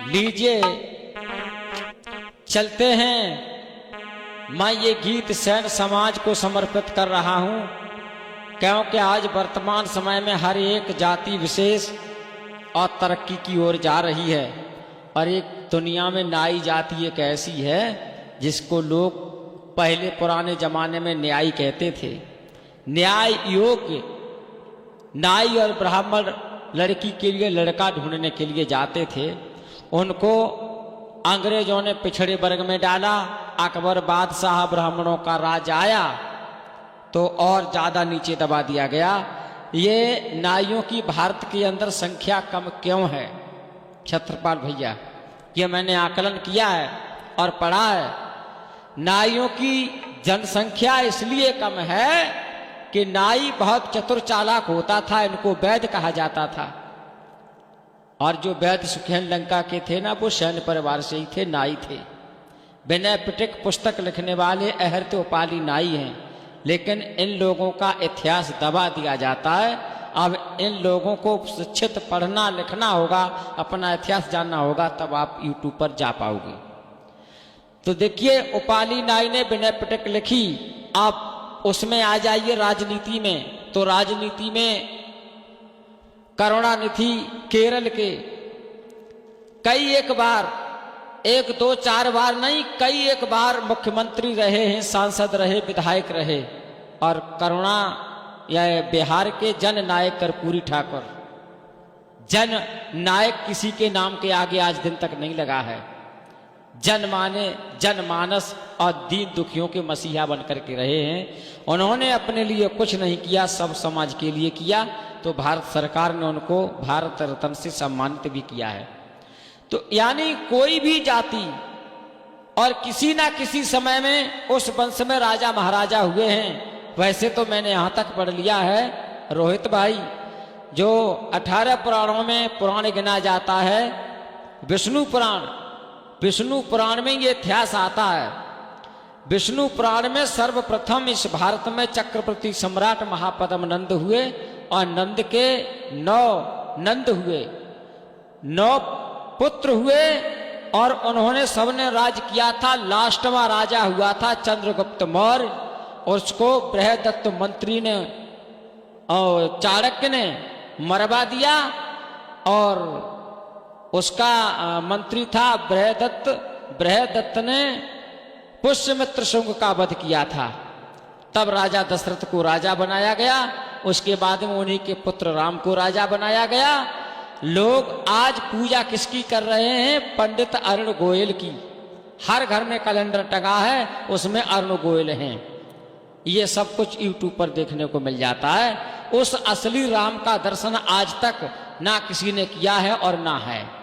लीजिए चलते हैं। मैं ये गीत सैन समाज को समर्पित कर रहा हूं, क्योंकि आज वर्तमान समय में हर एक जाति विशेष और तरक्की की ओर जा रही है। और एक दुनिया में नाई जाति एक ऐसी है जिसको लोग पहले पुराने जमाने में न्याय कहते थे। न्याय योग्य नाई और ब्राह्मण लड़की के लिए लड़का ढूंढने के लिए जाते थे। उनको अंग्रेजों ने पिछड़े वर्ग में डाला। अकबर बादशाह ब्राह्मणों का राज आया तो और ज्यादा नीचे दबा दिया गया। ये नाइयों की भारत के अंदर संख्या कम क्यों है छत्रपाल भैया? ये मैंने आकलन किया है और पढ़ा है। नाइयों की जनसंख्या इसलिए कम है कि नाई बहुत चतुर चालाक होता था, इनको वैद्य कहा जाता था। और जो वैद्य सुखेन लंका के थे ना, वो सैन्य परिवार से ही थे, नाई थे। विनय पिटक पुस्तक लिखने वाले अहर्त उपाली नाई हैं, लेकिन इन लोगों का इतिहास दबा दिया जाता है। अब इन लोगों को शिक्षित पढ़ना लिखना होगा, अपना इतिहास जानना होगा, तब आप यूट्यूब पर जा पाओगे। तो देखिए उपाली नाई ने विनय पिटक लिखी। आप उसमें आ जाइए राजनीति में, तो राजनीति में करुणानिधि केरल के कई एक बार, एक दो चार बार नहीं, कई एक बार मुख्यमंत्री रहे हैं, सांसद रहे, विधायक रहे। और करुणा या बिहार के जन नायक कर्पूरी ठाकुर, जन नायक किसी के नाम के आगे आज दिन तक नहीं लगा है। जनमानस और दीन दुखियों के मसीहा बनकर के रहे हैं। उन्होंने अपने लिए कुछ नहीं किया, सब समाज के लिए किया। तो भारत सरकार ने उनको भारत रत्न से सम्मानित भी किया है। तो यानी कोई भी जाति और किसी ना किसी समय में उस वंश में राजा महाराजा हुए हैं। वैसे तो मैंने यहां तक पढ़ लिया है रोहित भाई, जो 18 पुराणों में पुराण गिना जाता है विष्णु पुराण। विष्णु पुराण में ये इतिहास आता है। विष्णु पुराण में सर्वप्रथम इस भारत में चक्रवर्ती सम्राट महापद्म नंद हुए और नंद के 9 नंद हुए, 9 पुत्र हुए और उन्होंने सबने राज किया था। लास्टवा राजा हुआ था चंद्रगुप्त मौर्य, और उसको बृहदत्त मंत्री ने और चाणक्य ने मरवा दिया। और उसका मंत्री था बृहदत्त। बृहदत्त ने पुष्यमित्र शुंग का वध किया था। तब राजा दशरथ को राजा बनाया गया। उसके बाद में उन्हीं के पुत्र राम को राजा बनाया गया। लोग आज पूजा किसकी कर रहे हैं? पंडित अरुण गोयल की। हर घर में कैलेंडर टंगा है, उसमें अरुण गोयल हैं। ये सब कुछ यूट्यूब पर देखने को मिल जाता है। उस असली राम का दर्शन आज तक ना किसी ने किया है और ना है।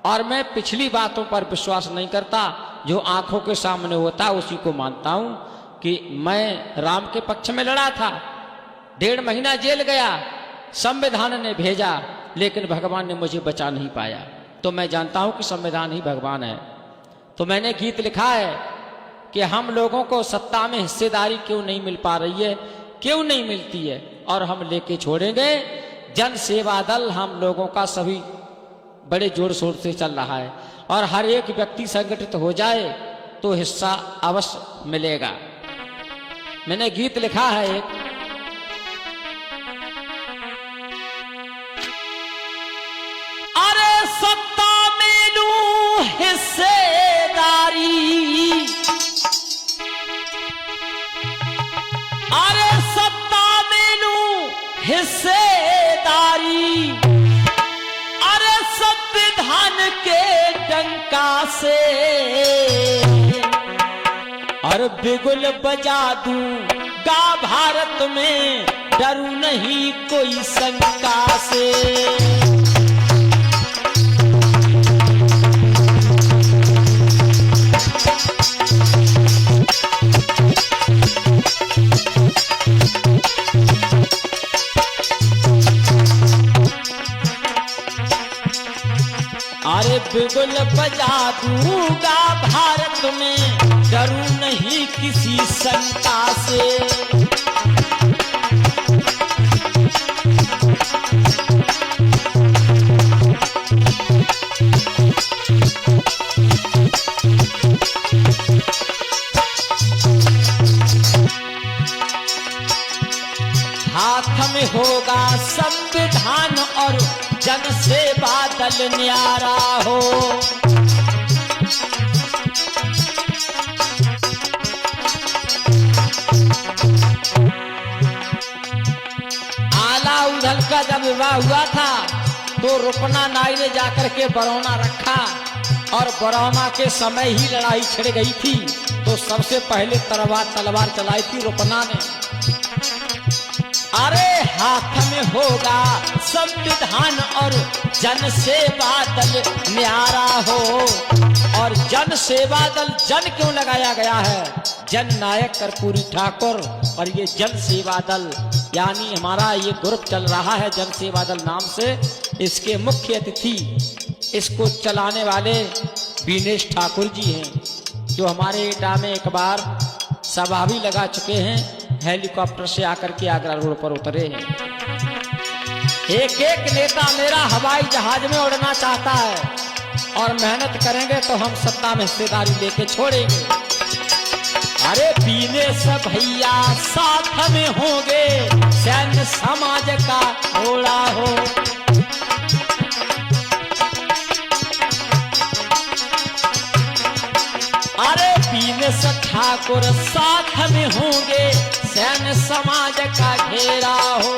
और मैं पिछली बातों पर विश्वास नहीं करता, जो आंखों के सामने होता उसी को मानता हूं। कि मैं राम के पक्ष में लड़ा था, 1.5 महीना जेल गया, संविधान ने भेजा, लेकिन भगवान ने मुझे बचा नहीं पाया। तो मैं जानता हूं कि संविधान ही भगवान है। तो मैंने गीत लिखा है कि हम लोगों को सत्ता में हिस्सेदारी क्यों नहीं मिल पा रही है, क्यों नहीं मिलती है, और हम लेके छोड़ेंगे। जन सेवा दल हम लोगों का सभी बड़े जोर शोर से चल रहा है, और हर एक व्यक्ति संगठित हो जाए तो हिस्सा अवश्य मिलेगा। मैंने गीत लिखा है एक, अरे सत्ता में लूं हिस्सेदारी, अरे सत्ता में लूं हिस्सेदारी, अरे संविधान के डंका से, और बिगुल बजा दूंगा भारत में, डरू नहीं कोई शंका से। अरे बिगुल बजा दूंगा भारत में, डरू नहीं किसी शंका से। बादल न्यारा हो। आला उधल का जब विवाह हुआ था तो रुपना नाई ने जाकर के बरौना रखा और बरौना के समय ही लड़ाई छिड़ गई थी। तो सबसे पहले तलवार चलाई थी रुपना ने। अरे हाथ में होगा संविधान और जन सेवा दल न्यारा हो। और जन सेवा दल जन क्यों लगाया गया है? जन नायक कर्पूरी ठाकुर और ये जन सेवा दल यानी हमारा ये ग्रुप चल रहा है जन सेवा दल नाम से। इसके मुख्य अतिथि इसको चलाने वाले बीनेश ठाकुर जी हैं, जो हमारे एटा में एक बार सभा भी लगा चुके हैं। हेलीकॉप्टर से आकर के आगरा रोड पर उतरे हैं। एक एक नेता मेरा हवाई जहाज में उड़ना चाहता है और मेहनत करेंगे तो हम सत्ता में हिस्सेदारी लेके छोड़ेंगे। अरे बीनेश भैया साथ में होंगे सैन्य समाज का घोड़ा हो। अरे बीनेश ठाकुर साथ में होंगे सैन्य समाज का घेरा हो।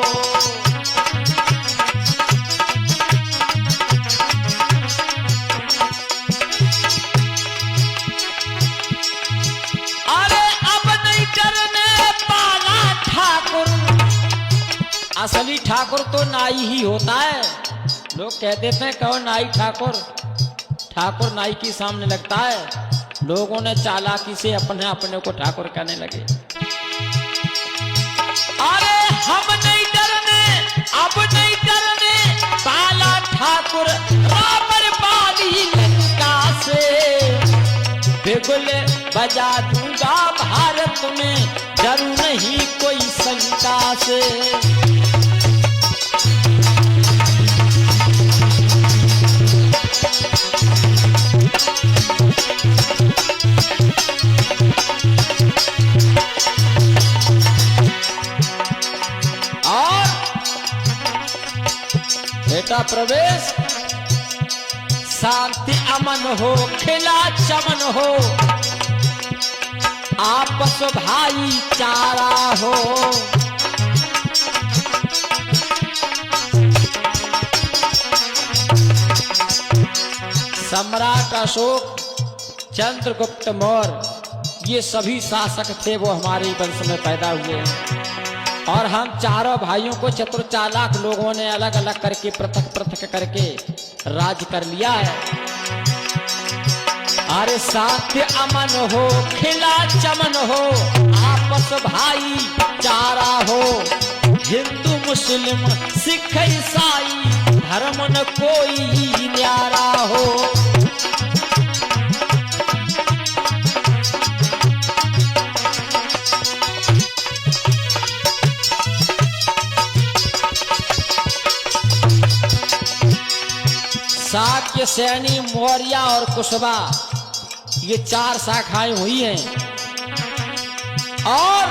अरे अब नहीं डरने वाला ठाकुर। असली ठाकुर तो नाई ही होता है। लोग कह देते हैं कहो नाई ठाकुर, ठाकुर नाई के सामने लगता है। लोगों ने चालाकी से अपने को ठाकुर कहने लगे। अरे हम नहीं डरने, अब नहीं डरने वाला ठाकुर रावण वाली लंका से। बिगुल बजा दूंगा भारत में डर नहीं कोई शंका से। बेटा प्रवेश शांति अमन हो खिला चमन हो आपस भाईचारा हो। सम्राट अशोक, चंद्रगुप्त मौर्य ये सभी शासक थे वो हमारे वंश में पैदा हुए हैं। और हम चारों भाइयों को चतुर चालाक लोगों ने अलग अलग करके पृथक पृथक करके राज कर लिया है। अरे साथ्य अमन हो खिला चमन हो आपस भाई चारा हो। हिंदू मुस्लिम सिख ईसाई धर्म न कोई न्यारा हो। शाक्य, सैनी, मौर्य और कुशवा ये चार शाखाएं हुई हैं। और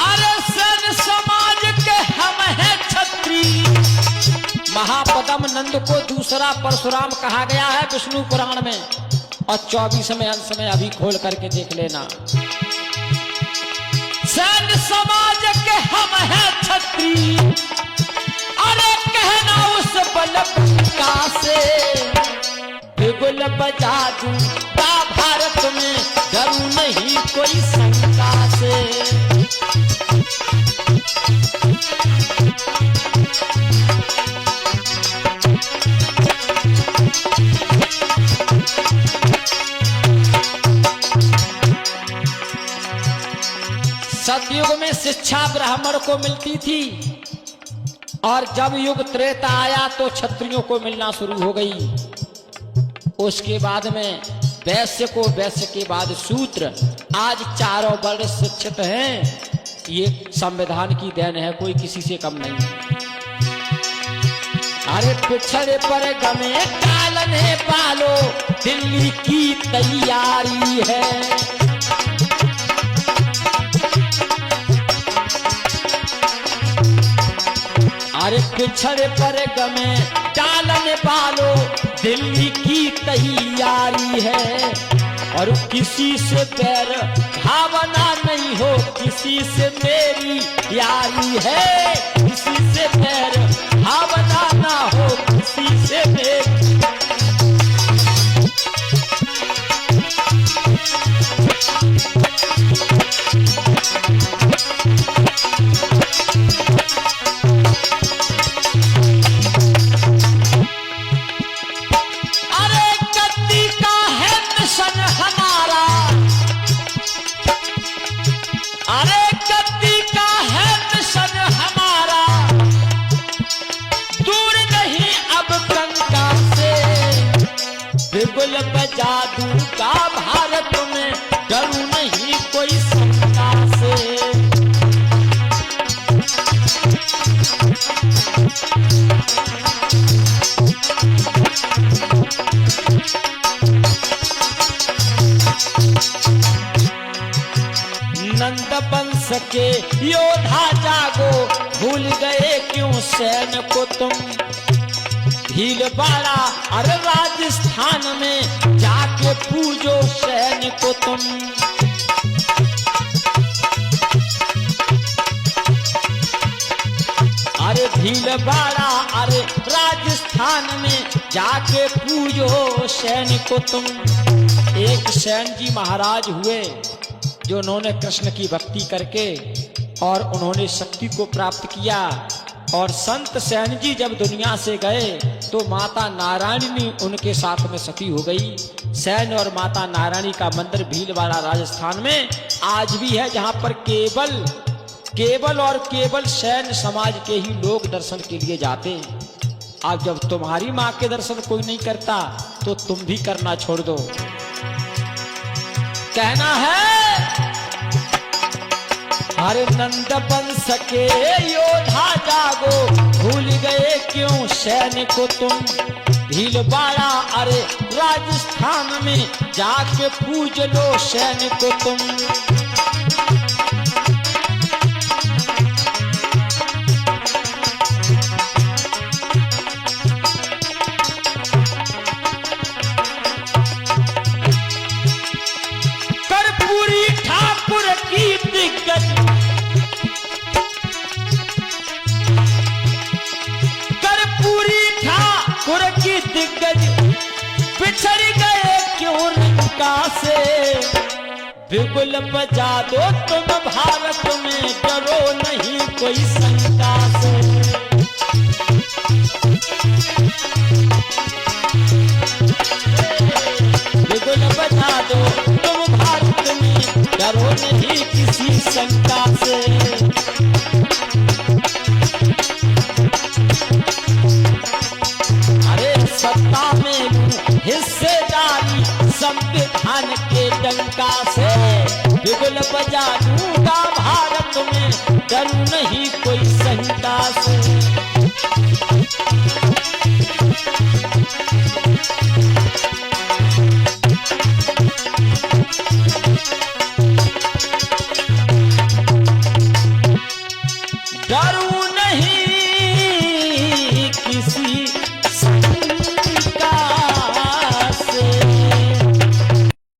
अरे सैन्य समाज के हम हैं छत्री। महापदम नंद को दूसरा परशुराम कहा गया है विष्णु पुराण में। और 24वें अंश में अभी खोल करके देख लेना। सैन्य समाज के हम हैं छत्री। अरे कहना उस बलबंका से बिगुल बजा दूंगा भारत में डरू नहीं कोई शंका से। सतयुग में शिक्षा ब्राह्मण को मिलती थी और जब युग त्रेता आया तो क्षत्रियों को मिलना शुरू हो गई। उसके बाद में वैश्य को, वैश्य के बाद शूद्र। आज चारों वर्ण शिक्षित हैं। ये संविधान की देन है, कोई किसी से कम नहीं। अरे पिछड़े पर गमे कालने पालो दिल्ली की तैयारी है। अरे पिछड़े पर गमे डालने वालों दिल्ली की तैयारी है। और किसी से बैर भावना नहीं हो, किसी से मेरी यारी है। किसी से बैर भावना ना हो, किसी से मेरी। बिगुल बजा दूं का भारत में, डरूं नहीं कोई शंका से। नंद वंश के योद्धा जागो, भूल गए क्यों सैन को तुम। भीलवाड़ा अरे राजस्थान में जाके पूजो सैन को तुम। अरे भीलवाड़ा अरे राजस्थान में जाके पूजो सैन को तुम। एक सैन जी महाराज हुए जो उन्होंने कृष्ण की भक्ति करके और उन्होंने शक्ति को प्राप्त किया। और संत सैन जी जब दुनिया से गए तो माता नारायणी उनके साथ में सती हो गई। सैन और माता नारायणी का मंदिर भीलवाड़ा राजस्थान में आज भी है, जहां पर केवल सैन समाज के ही लोग दर्शन के लिए जाते। अब जब तुम्हारी माँ के दर्शन कोई नहीं करता तो तुम भी करना छोड़ दो। कहना है अरे नंद वंश के योद्धा जागो, भूल गए क्यों सैन को तुम। भीलवाड़ा अरे राजस्थान में जाके पूज लो सैन को तुम। कर्पूरी ठाकुर की दिग्गज, ठाकुर की दिग्गज पिछड़ गए क्यों लंका से। बिगुल बजा दो तुम भारत में, डरो नहीं कोई शंका से। बिगुल बजा दो तुम भारत में, डरो नहीं किसी शंका से। सत्ता में हिस्सेदारी संविधान के डंका से। बिगुल बजा